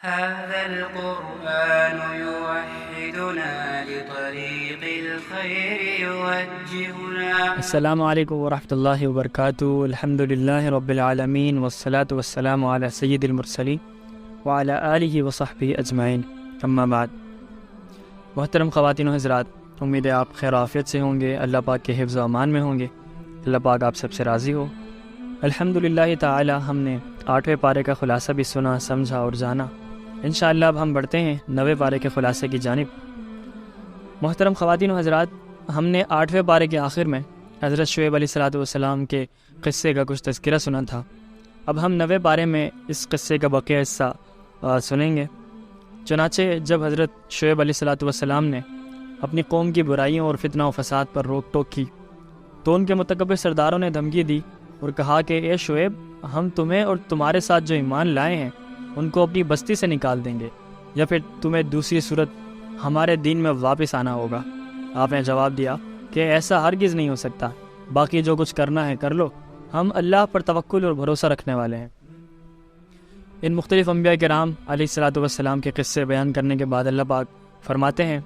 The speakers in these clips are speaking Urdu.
هذا القرآن يوحدنا لطريق الخير يوجهنا. السلام علیکم ورحمۃ اللہ وبرکاتہ. الحمد للہ رب العالمین والصلاة والسلام علی سید المرسلین وعلی آلہ وصحبہ اجمعین. اما بعد. محترم خواتین و حضرات، امید ہے آپ خیر عافیت سے ہوں گے، اللہ پاک کے حفظ و امان میں ہوں گے، اللہ پاک آپ سب سے راضی ہو. الحمد للہ تعالی ہم نے 8ویں پارے کا خلاصہ بھی سنا، سمجھا اور جانا. انشاءاللہ اب ہم بڑھتے ہیں 9ویں پارے کے خلاصے کی جانب. محترم خواتین و حضرات، ہم نے 8ویں پارے کے آخر میں حضرت شعیب علیہ السلام کے قصے کا کچھ تذکرہ سنا تھا. اب ہم 9ویں پارے میں اس قصے کا بقیہ حصہ سنیں گے. چنانچہ جب حضرت شعیب علیہ السلام نے اپنی قوم کی برائیوں اور فتنہ و فساد پر روک ٹوک کی تو ان کے متکبر سرداروں نے دھمکی دی اور کہا کہ اے شعیب، ہم تمہیں اور تمہارے ساتھ جو ایمان لائے ہیں ان کو اپنی بستی سے نکال دیں گے، یا پھر تمہیں دوسری صورت ہمارے دین میں واپس آنا ہوگا. آپ نے جواب دیا کہ ایسا ہرگز نہیں ہو سکتا، باقی جو کچھ کرنا ہے کر لو، ہم اللہ پر توکل اور بھروسہ رکھنے والے ہیں. ان مختلف انبیاء کرام علیہ السلام کے قصے بیان کرنے کے بعد اللہ پاک فرماتے ہیں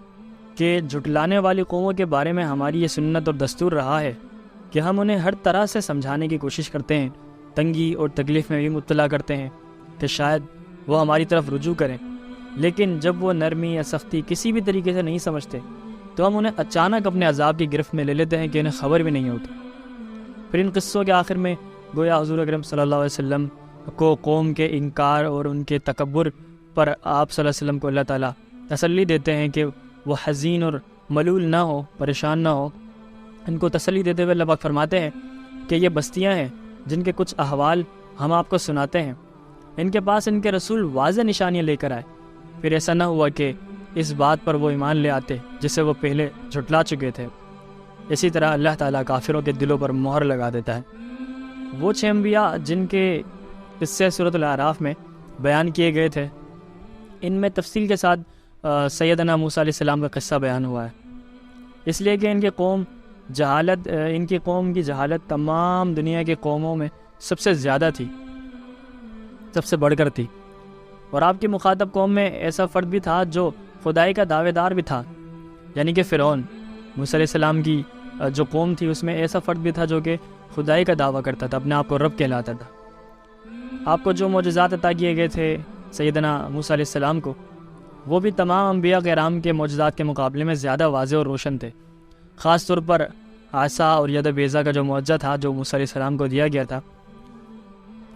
کہ جھٹلانے والی قوموں کے بارے میں ہماری یہ سنت اور دستور رہا ہے کہ ہم انہیں ہر طرح سے سمجھانے کی کوشش کرتے ہیں، تنگی اور تکلیف میں بھی مبتلا کرتے ہیں کہ شاید وہ ہماری طرف رجوع کریں. لیکن جب وہ نرمی یا سختی کسی بھی طریقے سے نہیں سمجھتے تو ہم انہیں اچانک اپنے عذاب کی گرفت میں لے لیتے ہیں کہ انہیں خبر بھی نہیں ہوتی. پھر ان قصوں کے آخر میں گویا حضور اکرم صلی اللہ علیہ وسلم کو قوم کے انکار اور ان کے تکبر پر آپ صلی اللہ علیہ وسلم کو اللہ تعالیٰ تسلی دیتے ہیں کہ وہ حزین اور ملول نہ ہو، پریشان نہ ہو. ان کو تسلی دیتے ہوئے اللہ پاک فرماتے ہیں کہ یہ بستیاں ہیں جن کے کچھ احوال ہم آپ کو سناتے ہیں. ان کے پاس ان کے رسول واضح نشانیاں لے کر آئے، پھر ایسا نہ ہوا کہ اس بات پر وہ ایمان لے آتے جسے وہ پہلے جھٹلا چکے تھے. اسی طرح اللہ تعالیٰ کافروں کے دلوں پر مہر لگا دیتا ہے. وہ 6 انبیاء جن کے قصے سورۃ الاعراف میں بیان کیے گئے تھے، ان میں تفصیل کے ساتھ سیدنا موسیٰ علیہ السلام کا قصہ بیان ہوا ہے، اس لیے کہ ان کی قوم کی جہالت تمام دنیا کی قوموں میں سب سے زیادہ تھی، سب سے بڑھ کر تھی. اور آپ کی مخاطب قوم میں ایسا فرد بھی تھا جو خدائی کا دعوے دار بھی تھا، یعنی کہ فرعون. موسیٰ علیہ السلام کی جو قوم تھی اس میں ایسا فرد بھی تھا جو کہ خدائی کا دعویٰ کرتا تھا، اپنے آپ کو رب کہلاتا تھا. آپ کو جو معجزات عطا کیے گئے تھے سیدنا موسیٰ علیہ السلام کو، وہ بھی تمام انبیاء کرام کے معجزات کے مقابلے میں زیادہ واضح اور روشن تھے. خاص طور پر عصا اور ید بیضا کا جو معجزہ تھا جو موسیٰ علیہ السلام کو دیا گیا تھا،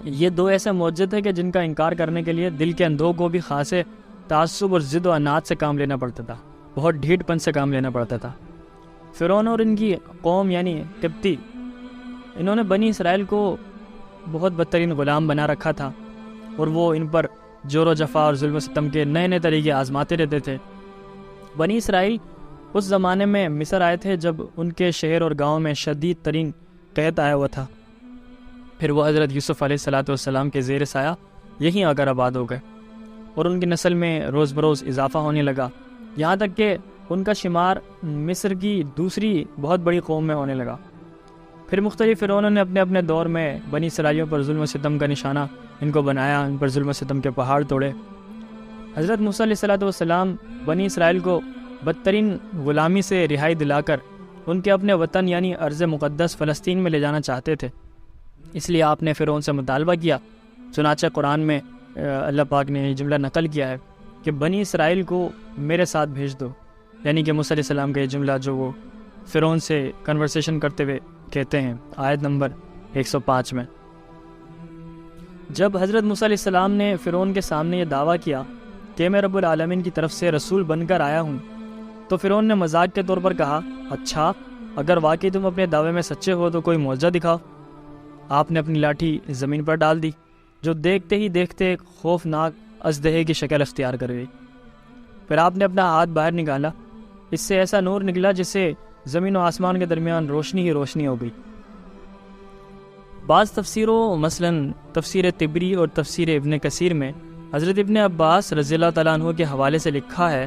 یہ 2 ایسے معجزے تھے کہ جن کا انکار کرنے کے لیے دل کے اندھوں کو بھی خاصے تعصب اور ضد و عناد سے کام لینا پڑتا تھا، بہت ڈھیٹ پن سے کام لینا پڑتا تھا. فرعون اور ان کی قوم یعنی قبطی، انہوں نے بنی اسرائیل کو بہت بدترین غلام بنا رکھا تھا، اور وہ ان پر جور و جفا اور ظلم و ستم کے نئے نئے طریقے آزماتے رہتے تھے. بنی اسرائیل اس زمانے میں مصر آئے تھے جب ان کے شہر اور گاؤں میں شدید ترین قحط آیا ہوا تھا. پھر وہ حضرت یوسف علیہ السلام کے زیر سایہ یہیں آ کر آباد ہو گئے، اور ان کی نسل میں روز بروز اضافہ ہونے لگا، یہاں تک کہ ان کا شمار مصر کی دوسری بہت بڑی قوم میں ہونے لگا. پھر مختلف فرعونوں نے اپنے اپنے دور میں بنی اسرائیلیوں پر ظلم و ستم کا نشانہ ان کو بنایا، ان پر ظلم و ستم کے پہاڑ توڑے. حضرت موسیٰ علیہ السلام بنی اسرائیل کو بدترین غلامی سے رہائی دلا کر ان کے اپنے وطن یعنی ارض مقدس فلسطین میں لے جانا چاہتے تھے. اس لیے آپ نے فرعون سے مطالبہ کیا. چنانچہ قرآن میں اللہ پاک نے یہ جملہ نقل کیا ہے کہ بنی اسرائیل کو میرے ساتھ بھیج دو، یعنی کہ موسیٰ علیہ السلام کا یہ جملہ جو وہ فرعون سے کنورسیشن کرتے ہوئے کہتے ہیں آیت نمبر 105 میں. جب حضرت موسیٰ علیہ السلام نے فرعون کے سامنے یہ دعویٰ کیا کہ میں رب العالمین کی طرف سے رسول بن کر آیا ہوں، تو فرعون نے مذاق کے طور پر کہا، اچھا اگر واقعی تم اپنے دعوے میں سچے ہو تو کوئی معجزہ دکھاؤ. آپ نے اپنی لاٹھی زمین پر ڈال دی، جو دیکھتے ہی دیکھتے ایک خوفناک اژدہے کی شکل اختیار کر گئی. پھر آپ نے اپنا ہاتھ باہر نکالا، اس سے ایسا نور نکلا جس سے زمین و آسمان کے درمیان روشنی ہی روشنی ہو گئی. بعض تفسیروں مثلاً تفسیر طبری اور تفسیر ابن کثیر میں حضرت ابن عباس رضی اللہ تعالیٰ عنہ کے حوالے سے لکھا ہے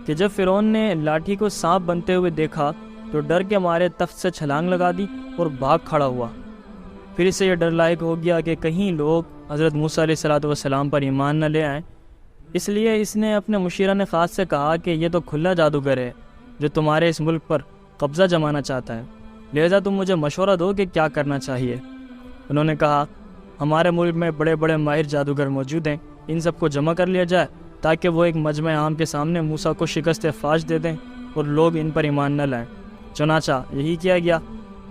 کہ جب فرعون نے لاٹھی کو سانپ بنتے ہوئے دیکھا تو ڈر کے مارے تخت سے چھلانگ لگا دی اور بھاگ کھڑا ہوا. پھر اسے یہ ڈر لائق ہو گیا کہ کہیں لوگ حضرت موسیٰ علیہ السلام پر ایمان نہ لے آئیں اس لیے اس نے اپنے مشیران خاص سے کہا کہ یہ تو کھلا جادوگر ہے جو تمہارے اس ملک پر قبضہ جمانا چاہتا ہے، لہذا تم مجھے مشورہ دو کہ کیا کرنا چاہیے۔ انہوں نے کہا، ہمارے ملک میں بڑے بڑے ماہر جادوگر موجود ہیں، ان سب کو جمع کر لیا جائے تاکہ وہ ایک مجمع عام کے سامنے موسیٰ کو شکست فاش دے دیں اور لوگ ان پر ایمان نہ لائیں۔ چنانچہ یہی کیا گیا۔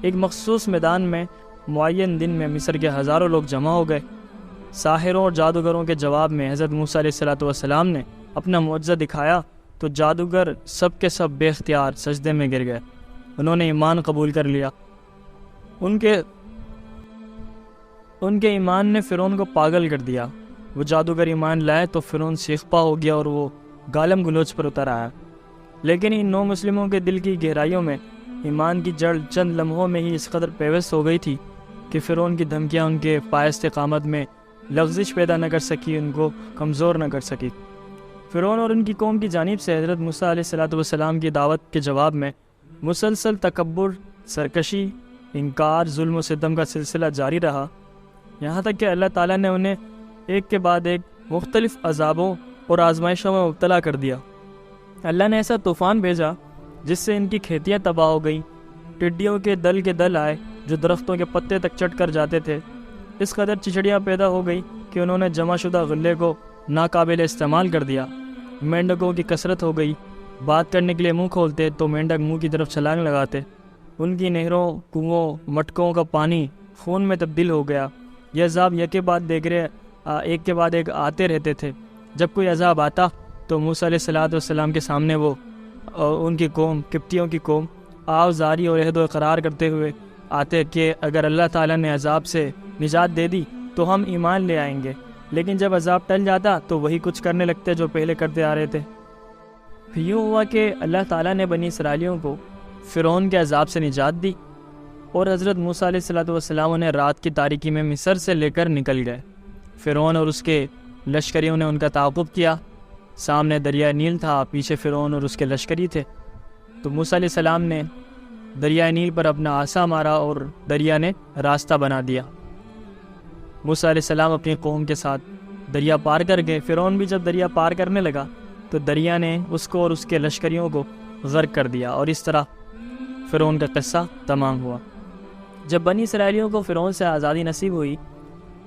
ایک مخصوص میدان میں معین دن میں مصر کے ہزاروں لوگ جمع ہو گئے۔ ساحروں اور جادوگروں کے جواب میں حضرت موسیٰ علیہ السلام نے اپنا معجزہ دکھایا تو جادوگر سب کے سب بے اختیار سجدے میں گر گئے۔ انہوں نے ایمان قبول کر لیا۔ ان کے ایمان نے فرعون کو پاگل کر دیا۔ وہ جادوگر ایمان لائے تو فرعون سیخپا ہو گیا اور وہ گالم گلوچ پر اتر آیا۔ لیکن ان 9 مسلموں کے دل کی گہرائیوں میں ایمان کی جڑ چند لمحوں میں ہی اس قدر پیوست ہو گئی تھی کہ فرعون کی دھمکیاں ان کے پائے استقامت میں لغزش پیدا نہ کر سکی، ان کو کمزور نہ کر سکی۔ فرعون اور ان کی قوم کی جانب سے حضرت موسیٰ علیہ السلام کی دعوت کے جواب میں مسلسل تکبر، سرکشی، انکار، ظلم و ستم کا سلسلہ جاری رہا، یہاں تک کہ اللہ تعالیٰ نے انہیں ایک کے بعد ایک مختلف عذابوں اور آزمائشوں میں مبتلا کر دیا۔ اللہ نے ایسا طوفان بھیجا جس سے ان کی کھیتیاں تباہ ہو گئیں، ٹڈیوں کے دل آئے جو درختوں کے پتے تک چٹ کر جاتے تھے، اس قدر چچڑیاں پیدا ہو گئی کہ انہوں نے جمع شدہ غلے کو ناقابل استعمال کر دیا۔ مینڈکوں کی کثرت ہو گئی، بات کرنے کے لیے منہ کھولتے تو مینڈک منہ کی طرف چھلانگ لگاتے، ان کی نہروں، کنووں، مٹکوں کا پانی خون میں تبدیل ہو گیا۔ یہ عذاب ایک کے بعد ایک آتے رہتے تھے۔ جب کوئی عذاب آتا تو موسیٰ علیہ السلام کے سامنے وہ ان کی قوم، قبطیوں کی قوم، آوزاری اور عہد و اقرار کرتے ہوئے آتے کہ اگر اللہ تعالیٰ نے عذاب سے نجات دے دی تو ہم ایمان لے آئیں گے، لیکن جب عذاب ٹل جاتا تو وہی کچھ کرنے لگتے جو پہلے کرتے آ رہے تھے۔ یوں ہوا کہ اللہ تعالیٰ نے بنی اسرائیلیوں کو فرعون کے عذاب سے نجات دی اور حضرت موسیٰ علیہ السلام انہیں رات کی تاریکی میں مصر سے لے کر نکل گئے۔ فرعون اور اس کے لشکریوں نے ان کا تعاقب کیا۔ سامنے دریائے نیل تھا، پیچھے فرعون اور اس کے لشکری تھے۔ تو موسیٰ علیہ السلام نے دریائے نیل پر اپنا عصا مارا اور دریا نے راستہ بنا دیا۔ موسیٰ علیہ السلام اپنی قوم کے ساتھ دریا پار کر گئے۔ فرعون بھی جب دریا پار کرنے لگا تو دریا نے اس کو اور اس کے لشکریوں کو غرق کر دیا، اور اس طرح فرعون کا قصہ تمام ہوا۔ جب بنی اسرائیلیوں کو فرعون سے آزادی نصیب ہوئی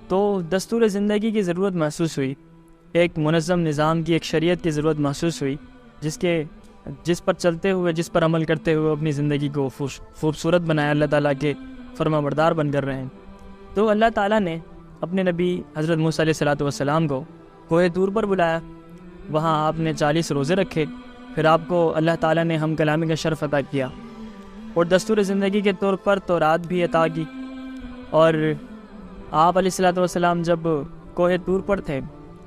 تو دستور زندگی کی ضرورت محسوس ہوئی، ایک منظم نظام کی، ایک شریعت کی ضرورت محسوس ہوئی جس پر چلتے ہوئے، جس پر عمل کرتے ہوئے اپنی زندگی کو خوبصورت بنایا، اللہ تعالیٰ کے فرما بردار بن کر رہے ہیں۔ تو اللہ تعالیٰ نے اپنے نبی حضرت موسیٰ علیہ السلام کو کوہ طور پر بلایا، وہاں آپ نے 40 روزے رکھے، پھر آپ کو اللہ تعالیٰ نے ہم کلامی کا شرف عطا کیا اور دستور زندگی کے طور پر تورات بھی عطا کی۔ اور آپ علیہ السلام جب کوہ طور پر تھے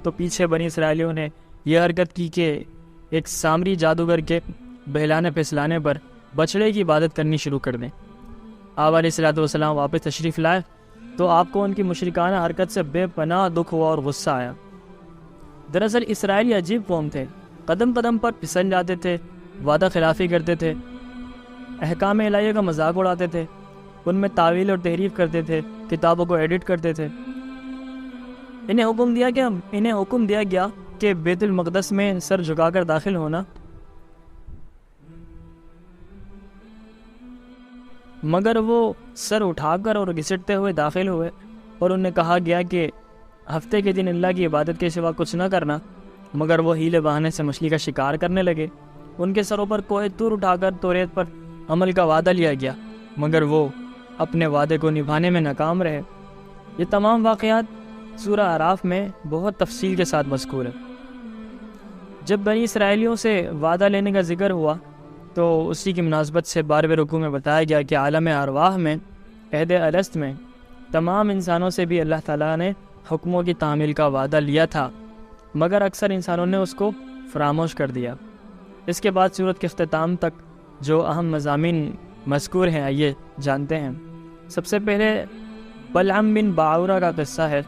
تو پیچھے بنی اسرائیلیوں نے یہ حرکت کی کہ ایک سامری جادوگر کے بہلانے پھسلانے پر بچڑے کی عبادت کرنی شروع کر دیں۔ آپ علیہ السلام واپس تشریف لائے تو آپ کو ان کی مشرکانہ حرکت سے بے پناہ دکھ ہوا اور غصہ آیا۔ دراصل اسرائیلی عجیب قوم تھے، قدم قدم پر پھسل جاتے تھے، وعدہ خلافی کرتے تھے، احکام الہیہ کا مذاق اڑاتے تھے، ان میں تعویل اور تحریف کرتے تھے، کتابوں کو ایڈٹ کرتے تھے۔ انہیں حکم دیا گیا کہ بیت المقدس میں سر جھکا کر داخل ہونا، مگر وہ سر اٹھا کر اور گھسٹتے ہوئے داخل ہوئے، اور انہیں کہا گیا کہ ہفتے کے دن اللہ کی عبادت کے سوا کچھ نہ کرنا، مگر وہ ہیلے بہانے سے مچھلی کا شکار کرنے لگے۔ ان کے سروں پر کوہ طور اٹھا کر توریت پر عمل کا وعدہ لیا گیا، مگر وہ اپنے وعدے کو نبھانے میں ناکام رہے۔ یہ تمام واقعات سورہ اعراف میں بہت تفصیل کے ساتھ مذکور ہے۔ جب بنی اسرائیلیوں سے وعدہ لینے کا ذکر ہوا تو اسی کی مناسبت سے 12ویں رکوع میں بتایا گیا کہ عالم ارواح میں، عہد الست میں، تمام انسانوں سے بھی اللہ تعالیٰ نے حکموں کی تعمیل کا وعدہ لیا تھا، مگر اکثر انسانوں نے اس کو فراموش کر دیا۔ اس کے بعد سورت کے اختتام تک جو اہم مضامین مذکور ہیں آئیے جانتے ہیں۔ سب سے پہلے بلعم بن باعورہ کا قصہ ہے،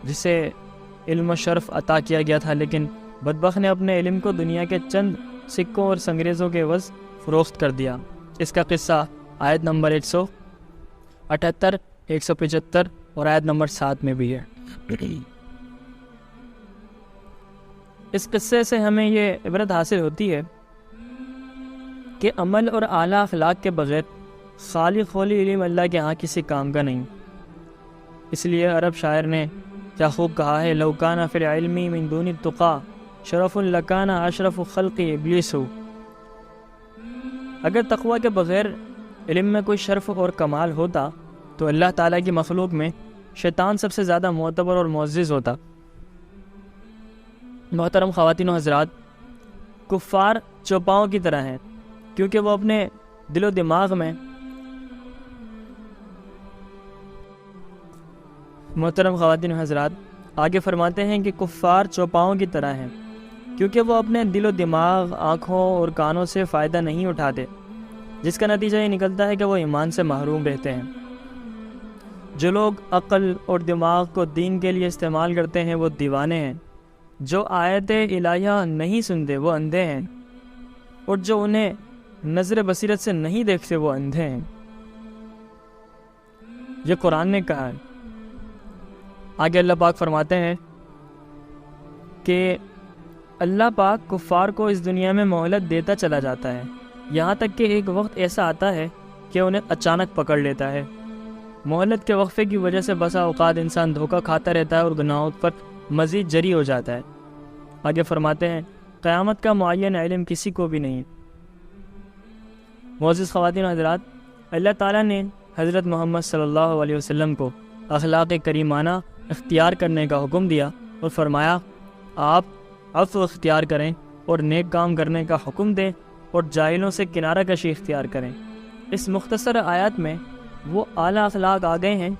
جسے علم و شرف عطا کیا گیا تھا، لیکن بدبخت نے اپنے علم کو دنیا کے چند سکوں اور سنگریزوں کے عوض فروخت کر دیا۔ اس کا قصہ آیت نمبر 178، 175 اور آیت نمبر 7 میں بھی ہے۔ اس قصے سے ہمیں یہ عبرت حاصل ہوتی ہے کہ عمل اور اعلیٰ اخلاق کے بغیر خالی خولی علم اللہ کے ہاں کسی کام کا نہیں۔ اس لیے عرب شاعر نے کیا خوب کہا ہے، لو کان فی العلم من دون التقی شرف لکان اشرف خلق ابلیس۔ اگر تقوی کے بغیر علم میں کوئی شرف اور کمال ہوتا تو اللہ تعالیٰ کی مخلوق میں شیطان سب سے زیادہ معتبر اور معزز ہوتا۔ محترم خواتین و حضرات، کفار چوپاؤں کی طرح ہیں، کیونکہ وہ اپنے دل و دماغ میں محترم خواتین و حضرات آگے فرماتے ہیں کہ کفار چوپاؤں کی طرح ہیں کیونکہ وہ اپنے دل و دماغ، آنکھوں اور کانوں سے فائدہ نہیں اٹھاتے، جس کا نتیجہ یہ نکلتا ہے کہ وہ ایمان سے محروم رہتے ہیں۔ جو لوگ عقل اور دماغ کو دین کے لیے استعمال کرتے ہیں وہ دیوانے ہیں، جو آیت الہیہ نہیں سنتے وہ اندھے ہیں، اور جو انہیں نظر بصیرت سے نہیں دیکھتے وہ اندھے ہیں۔ یہ قرآن نے کہا ہے۔ آگے اللہ پاک فرماتے ہیں کہ اللہ پاک کفار کو اس دنیا میں مہلت دیتا چلا جاتا ہے، یہاں تک کہ ایک وقت ایسا آتا ہے کہ انہیں اچانک پکڑ لیتا ہے۔ مہلت کے وقفے کی وجہ سے بسا اوقات انسان دھوکہ کھاتا رہتا ہے اور گناہوں پر مزید جری ہو جاتا ہے۔ آگے فرماتے ہیں قیامت کا معین علم کسی کو بھی نہیں۔ معزز خواتین و حضرات، اللہ تعالیٰ نے حضرت محمد صلی اللہ علیہ وسلم کو اخلاق کریمانہ اختیار کرنے کا حکم دیا اور فرمایا آپ عفو اختیار کریں اور نیک کام کرنے کا حکم دیں اور جاہلوں سے کنارہ کشی اختیار کریں۔ اس مختصر آیات میں وہ اعلیٰ اخلاق آ گئے ہیں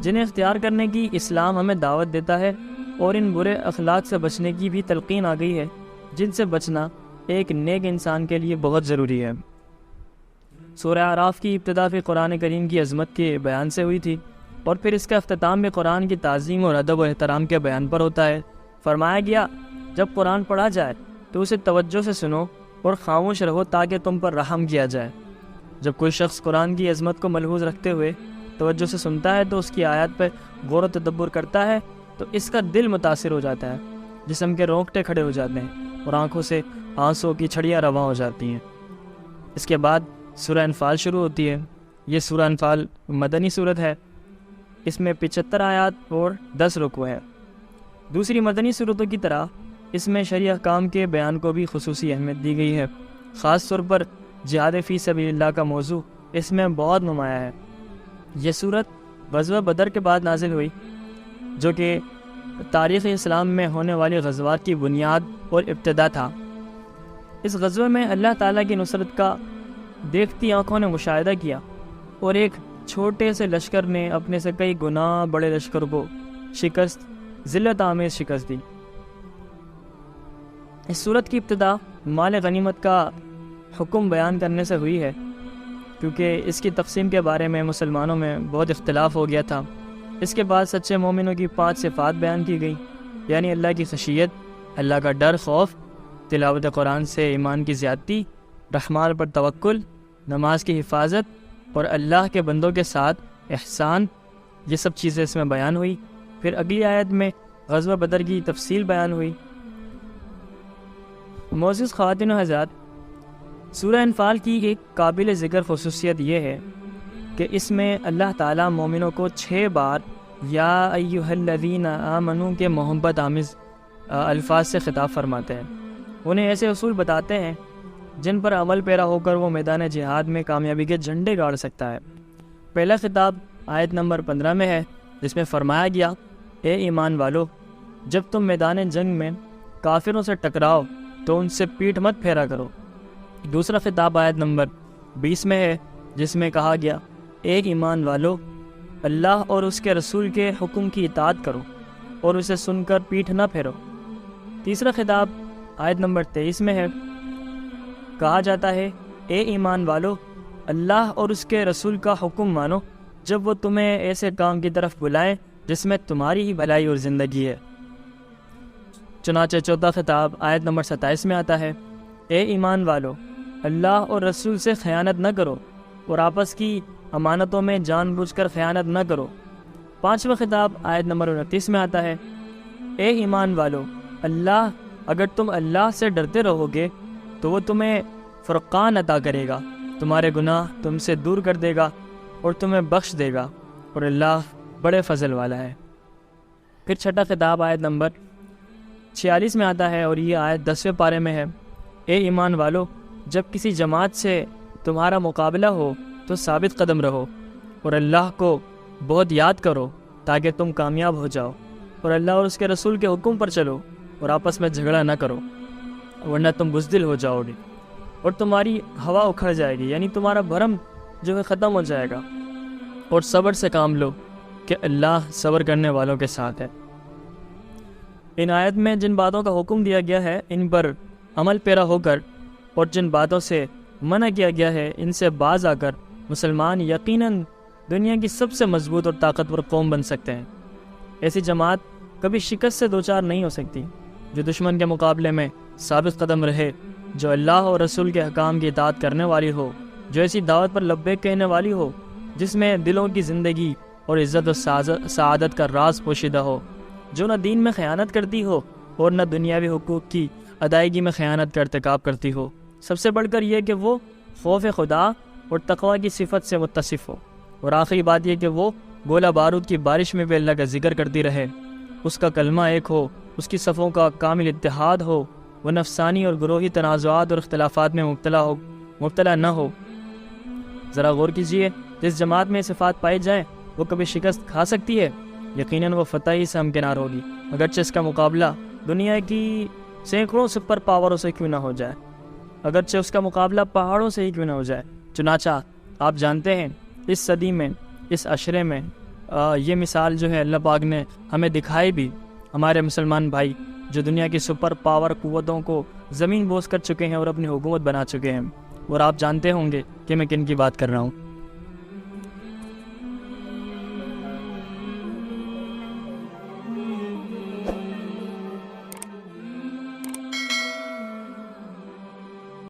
جنہیں اختیار کرنے کی اسلام ہمیں دعوت دیتا ہے، اور ان برے اخلاق سے بچنے کی بھی تلقین آ گئی ہے جن سے بچنا ایک نیک انسان کے لیے بہت ضروری ہے۔ سورہ اعراف کی ابتدا بھی قرآن کریم کی عظمت کے بیان سے ہوئی تھی، اور پھر اس کا اختتام بھی قرآن کی تعظیم اور ادب و احترام کے بیان پر ہوتا ہے۔ فرمایا گیا جب قرآن پڑھا جائے تو اسے توجہ سے سنو اور خاموش رہو تاکہ تم پر رحم کیا جائے۔ جب کوئی شخص قرآن کی عظمت کو ملحوظ رکھتے ہوئے توجہ سے سنتا ہے تو اس کی آیات پر غور و تدبر کرتا ہے تو اس کا دل متاثر ہو جاتا ہے، جسم کے رونگٹے کھڑے ہو جاتے ہیں اور آنکھوں سے آنسوں کی چھڑیاں رواں ہو جاتی ہیں۔ اس کے بعد سورہ انفال شروع ہوتی ہے۔ یہ سورہ انفال مدنی صورت ہے، اس میں 75 آیات اور 10 رکوع ہیں۔ دوسری مدنی صورتوں کی طرح اس میں شرعی احکام کے بیان کو بھی خصوصی اہمیت دی گئی ہے۔ خاص طور پر جہاد فی سبیل اللہ کا موضوع اس میں بہت نمایاں ہے۔ یہ صورت غزوہ بدر کے بعد نازل ہوئی، جو کہ تاریخ اسلام میں ہونے والی غزوات کی بنیاد اور ابتدا تھا۔ اس غزوے میں اللہ تعالیٰ کی نصرت کا دیکھتی آنکھوں نے مشاہدہ کیا، اور ایک چھوٹے سے لشکر نے اپنے سے کئی گنا بڑے لشکر کو ذلت آمیز شکست دی۔ اس صورت کی ابتدا مال غنیمت کا حکم بیان کرنے سے ہوئی ہے، کیونکہ اس کی تقسیم کے بارے میں مسلمانوں میں بہت اختلاف ہو گیا تھا۔ اس کے بعد سچے مومنوں کی 5 صفات بیان کی گئی، یعنی اللہ کی خشیت، اللہ کا ڈر خوف، تلاوت قرآن سے ایمان کی زیادتی، رحمان پر توکل، نماز کی حفاظت اور اللہ کے بندوں کے ساتھ احسان۔ یہ سب چیزیں اس میں بیان ہوئی۔ پھر اگلی آیت میں غزوہ بدر کی تفصیل بیان ہوئی۔ معزز خواتین و حضرات، سورہ انفال کی ایک قابل ذکر خصوصیت یہ ہے کہ اس میں اللہ تعالیٰ مومنوں کو 6 بار یا ایھا الذین آمنوا کے محبت آمیز الفاظ سے خطاب فرماتے ہیں۔ انہیں ایسے اصول بتاتے ہیں جن پر عمل پیرا ہو کر وہ میدان جہاد میں کامیابی کے جھنڈے گاڑ سکتا ہے۔ پہلا خطاب آیت نمبر 15 میں ہے، جس میں فرمایا گیا اے ایمان والو، جب تم میدان جنگ میں کافروں سے ٹکراؤ تو ان سے پیٹھ مت پھیرا کرو۔ دوسرا خطاب آیت نمبر 20 میں ہے، جس میں کہا گیا اے ایمان والو، اللہ اور اس کے رسول کے حکم کی اطاعت کرو اور اسے سن کر پیٹھ نہ پھیرو۔ تیسرا خطاب آیت نمبر 23 میں ہے، کہا جاتا ہے اے ایمان والو، اللہ اور اس کے رسول کا حکم مانو جب وہ تمہیں ایسے کام کی طرف بلائیں جس میں تمہاری ہی بھلائی اور زندگی ہے۔ چنانچہ چوتھا خطاب آیت نمبر 27 میں آتا ہے، اے ایمان والو، اللہ اور رسول سے خیانت نہ کرو اور آپس کی امانتوں میں جان بوجھ کر خیانت نہ کرو۔ پانچواں خطاب آیت نمبر 29 میں آتا ہے، اے ایمان والو، اللہ اگر تم اللہ سے ڈرتے رہو گے تو وہ تمہیں فرقان عطا کرے گا، تمہارے گناہ تم سے دور کر دے گا اور تمہیں بخش دے گا، اور اللہ بڑے فضل والا ہے۔ پھر چھٹا خطاب آیت نمبر 46 میں آتا ہے، اور یہ آیت 10ویں پارے میں ہے۔ اے ایمان والو، جب کسی جماعت سے تمہارا مقابلہ ہو تو ثابت قدم رہو، اور اللہ کو بہت یاد کرو تاکہ تم کامیاب ہو جاؤ، اور اللہ اور اس کے رسول کے حکم پر چلو، اور آپس میں جھگڑا نہ کرو ورنہ تم بزدل ہو جاؤ گے اور تمہاری ہوا اکھڑ جائے گی، یعنی تمہارا بھرم جو ہے ختم ہو جائے گا، اور صبر سے کام لو کہ اللہ صبر کرنے والوں کے ساتھ ہے۔ ان آیت میں جن باتوں کا حکم دیا گیا ہے ان پر عمل پیرا ہو کر، اور جن باتوں سے منع کیا گیا ہے ان سے باز آ کر مسلمان یقیناً دنیا کی سب سے مضبوط اور طاقتور قوم بن سکتے ہیں۔ ایسی جماعت کبھی شکست سے دوچار نہیں ہو سکتی جو دشمن کے مقابلے میں ثابت قدم رہے، جو اللہ اور رسول کے حکام کی اطاعت کرنے والی ہو، جو ایسی دعوت پر لبیک کہنے والی ہو جس میں دلوں کی زندگی اور عزت و سعادت کا راز پوشیدہ ہو، جو نہ دین میں خیانت کرتی ہو اور نہ دنیاوی حقوق کی ادائیگی میں خیانت کا ارتکاب کرتی ہو، سب سے بڑھ کر یہ کہ وہ خوف خدا اور تقوی کی صفت سے متصف ہو، اور آخری بات یہ کہ وہ گولہ بارود کی بارش میں بھی اللہ کا ذکر کرتی رہے، اس کا کلمہ ایک ہو، اس کی صفوں کا کامل اتحاد ہو، وہ نفسانی اور گروہی تنازعات اور اختلافات میں مبتلا نہ ہو۔ ذرا غور کیجئے، جس جماعت میں صفات پائی جائیں وہ کبھی شکست کھا سکتی ہے؟ یقیناً وہ فتح ہی سے ہمکنار ہوگی، اگرچہ اس کا مقابلہ دنیا کی سینکڑوں سپر پاوروں سے کیوں نہ ہو جائے، اگرچہ اس کا مقابلہ پہاڑوں سے ہی کیوں نہ ہو جائے۔ چنانچہ آپ جانتے ہیں اس صدی میں، اس عشرے میں یہ مثال جو ہے اللہ پاک نے ہمیں دکھائی بھی، ہمارے مسلمان بھائی جو دنیا کی سپر پاور قوتوں کو زمین بوس کر چکے ہیں اور اپنی حکومت بنا چکے ہیں، اور آپ جانتے ہوں گے کہ میں کن کی بات کر رہا ہوں۔